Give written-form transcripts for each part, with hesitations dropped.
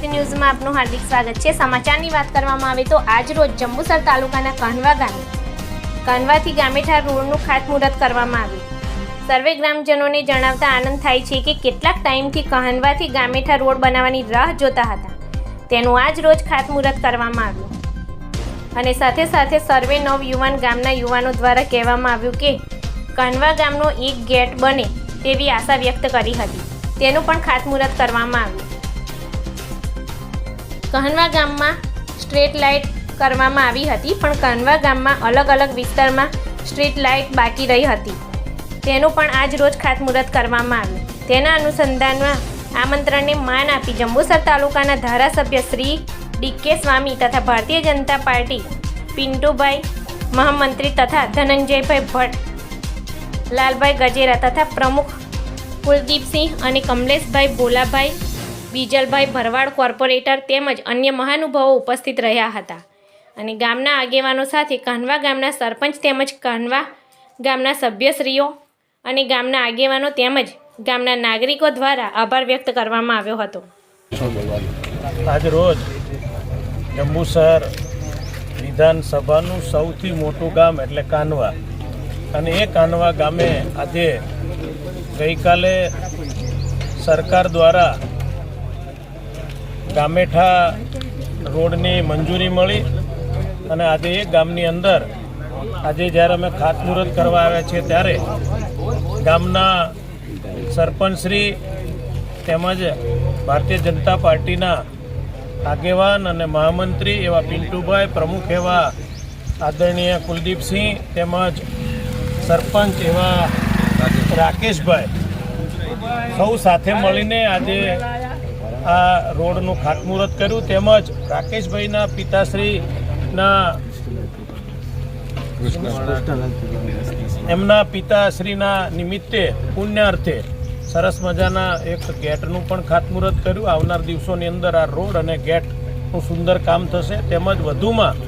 ગુજરાતી ન્યૂઝમાં આપનું હાર્દિક સ્વાગત છે। સમાચારની વાત કરવામાં આવે તો આજ રોજ જંબુસર તાલુકાના કાન્વા ગામે કાન્વાથી ગામેઠા રોડનું ખાતમુહૂર્ત કરવામાં આવ્યું। સર્વે ગ્રામજનોને જણાવતા આનંદ થાય છે કે કેટલાક ટાઈમથી કાન્વાથી ગામેઠા રોડ બનાવવાની રાહ જોતા હતા, તેનું આજ રોજ ખાતમુહૂર્ત કરવામાં આવ્યું। અને સાથે સાથે સર્વે નવયુવાન ગામના યુવાનો દ્વારા કહેવામાં આવ્યું કે કાન્વા ગામનો એક ગેટ બને તેવી આશા વ્યક્ત કરી હતી, તેનું પણ ખાતમુહૂર્ત કરવામાં આવ્યું। કાન્વા ગામમાં સ્ટ્રીટ લાઇટ કરવામાં આવી હતી, પણ કાન્વા ગામમાં અલગ અલગ વિસ્તારમાં સ્ટ્રીટ લાઇટ બાકી રહી હતી, તેનું પણ આજ રોજ ખાતમુહૂર્ત કરવામાં આવ્યું। તેના અનુસંધાનમાં આમંત્રણને માન આપી જંબુસર તાલુકાના ધારાસભ્ય શ્રી ડી.કે. સ્વામી તથા ભારતીય જનતા પાર્ટી પિન્ટુભાઈ મહામંત્રી તથા ધનંજયભાઈ ભટ્ટ, લાલભાઈ ગજેરા તથા પ્રમુખ કુલદીપસિંહ અને કમલેશભાઈ ભોલાભાઈ, બીજલભાઈ ભરવાડ કોર્પોરેટર તેમજ અન્ય મહાનુભાવો ઉપસ્થિત રહ્યા હતા। અને ગામના આગેવાનો સાથે કાન્વા ગામના સરપંચ તેમજ કાન્વા ગામના સભ્યશ્રીઓ અને ગામના આગેવાનો તેમજ ગામના નાગરિકો દ્વારા આભાર વ્યક્ત કરવામાં આવ્યો હતો। આજ રોજ જંબુસર વિધાનસભાનું સૌથી મોટું ગામ એટલે કાન્વા, અને એ કાન્વા ગામે આજે ગઈકાલે સરકાર દ્વારા ગામેઠા રોડની મંજૂરી મળી, અને આજે એ ગામની અંદર આજે જ્યારે અમે ખાતમુહૂર્ત કરવા આવ્યા છીએ ત્યારે ગામના સરપંચશ્રી તેમજ ભારતીય જનતા પાર્ટીના આગેવાન અને મહામંત્રી એવા પિન્ટુભાઈ, પ્રમુખ એવા આદરણીય કુલદીપસિંહ તેમજ સરપંચ એવા રાકેશભાઈ સૌ સાથે મળીને આજે આ રોડનું ખાતમુહૂર્ત કર્યું। તેમજ રાકેશભાઈના પિતાશ્રીના એમના પિતાશ્રીના નિમિત્તે પુણ્યાર્થે સરસ મજાના એક ગેટનું પણ ખાતમુહૂર્ત કર્યું। આવનાર દિવસોની અંદર આ રોડ અને ગેટનું સુંદર કામ થશે। તેમજ વધુમાં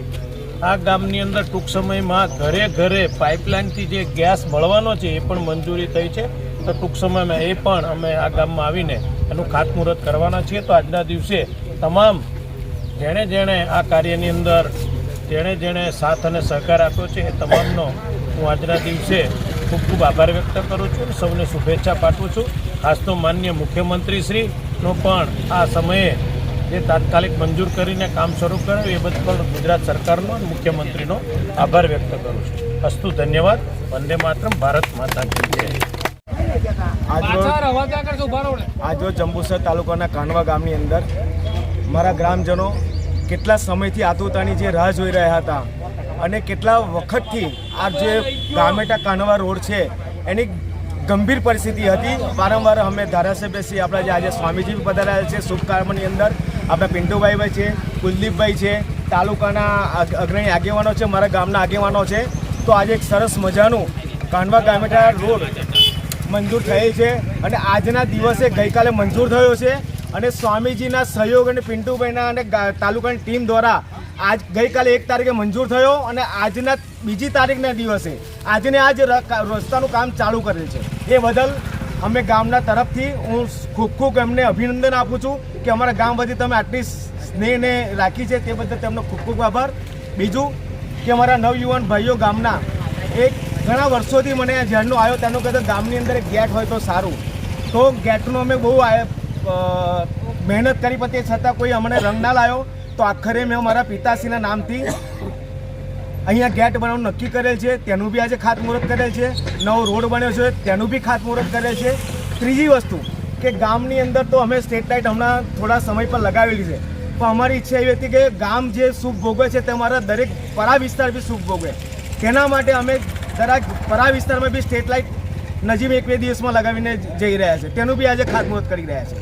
આ ગામની અંદર ટૂંક સમયમાં ઘરે ઘરે પાઇપલાઇનથી જે ગેસ મળવાનો છે એ પણ મંજૂરી થઈ છે, તો ટૂંક સમયમાં એ પણ અમે આ ગામમાં આવીને એનું ખાતમુહૂર્ત કરવાના છીએ। તો આજના દિવસે તમામ જેણે આ કાર્યની અંદર જેણે સાથ અને સહકાર આપ્યો છે એ તમામનો હું આજના દિવસે ખૂબ ખૂબ આભાર વ્યક્ત કરું છું, સૌને શુભેચ્છા પાઠવું છું। ખાસ તો માનનીય મુખ્યમંત્રીશ્રીનો પણ આ સમયે જે તાત્કાલિક મંજૂર કરીને કામ શરૂ કર્યું એ બદલ ગુજરાત સરકારનો અને મુખ્યમંત્રીનો આભાર વ્યક્ત કરું છું। અસ્તુ, ધન્યવાદ। વંદે માતરમ, ભારત માતા કી જય। આજરોજ જંબુસર તાલુકાના કાન્વા ગામની અંદર મારા ગ્રામજનો કેટલા સમયથી આતુરતાની જે રાહ જોઈ રહ્યા હતા, અને કેટલા વખતથી આ જે ગામેઠા કાન્વા રોડ છે એની ગંભીર પરિસ્થિતિ હતી। વારંવાર અમે ધારાસભ્ય શ્રી આપણા જે આજે સ્વામીજી પધાર્યા છે શુભ કાર્યની અંદર, આપણા પિન્ટુભાઈ છે, કુલદીપભાઈ છે, તાલુકાના અગ્રણી આગેવાનો છે, મારા ગામના આગેવાનો છે, તો આજે એક સરસ મજાનું કાન્વા ગામેઠા રોડ મંજૂર થયેલ છે, અને આજના દિવસે ગઈકાલે મંજૂર થયો છે। અને સ્વામીજીના સહયોગ અને પિન્ટુભાઈના અને તાલુકાની ટીમ દ્વારા આજ ગઈકાલે 1 તારીખે મંજૂર થયો, અને આજના 2જી તારીખના દિવસે આજને આજ રસ્તાનું કામ ચાલુ કરેલ છે। એ બદલ અમે ગામના તરફથી હું ખૂબ એમને અભિનંદન આપું છું કે અમારા ગામ વતી તમે આટલી સ્નેહને રાખી છે, તે બદલ તેમનો ખૂબ આભાર। બીજું કે અમારા નવયુવાન ભાઈઓ ગામના એક ઘણા વર્ષોથી મને ધ્યાનનો આવ્યો, તેનો કહેતો ગામની અંદર એક ગેટ હોય તો સારું, તો ગેટનો અમે બહુ મહેનત કરી પણ તે છતાં કોઈ અમને રંગ ના લાવ્યો, તો આખરે મેં મારા પિતાશ્રીના નામથી અહીંયા ગેટ બનાવવાનું નક્કી કરેલ છે, તેનું બી આજે ખાતમુહૂર્ત કરેલ છે। નવો રોડ બન્યો છે તેનું બી ખાતમુહૂર્ત કરેલ છે। ત્રીજી વસ્તુ કે ગામની અંદર તો અમે સ્ટ્રીટ લાઇટ હમણાં થોડા સમય પર લગાવેલી છે, પણ અમારી ઈચ્છા એવી હતી કે ગામ જે સુખ ભોગવે છે તે અમારા દરેક પરા વિસ્તાર બી સુખ ભોગવે, તેના માટે અમે જરાક પરા વિસ્તારમાં બી સ્ટ્રીટ લાઇટ નજીક 1-2 દિવસમાં લગાવીને જઈ રહ્યા છે, તેનું બી આજે ખાતમુહૂર્ત કરી રહ્યા છે।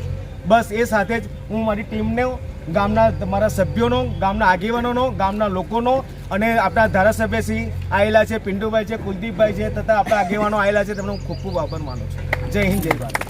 બસ એ સાથે જ હું મારી ટીમને, ગામના મારા સભ્યોનો, ગામના આગેવાનોનો, ગામના લોકોનો અને આપણા ધારાસભ્યશ્રી આવેલા છે, પિન્ટુભાઈ છે, કુલદીપભાઈ છે તથા આપણા આગેવાનો આવેલા છે, તેમનો ખૂબ આભાર માનું છું। જય હિન્દ, જય ભારત।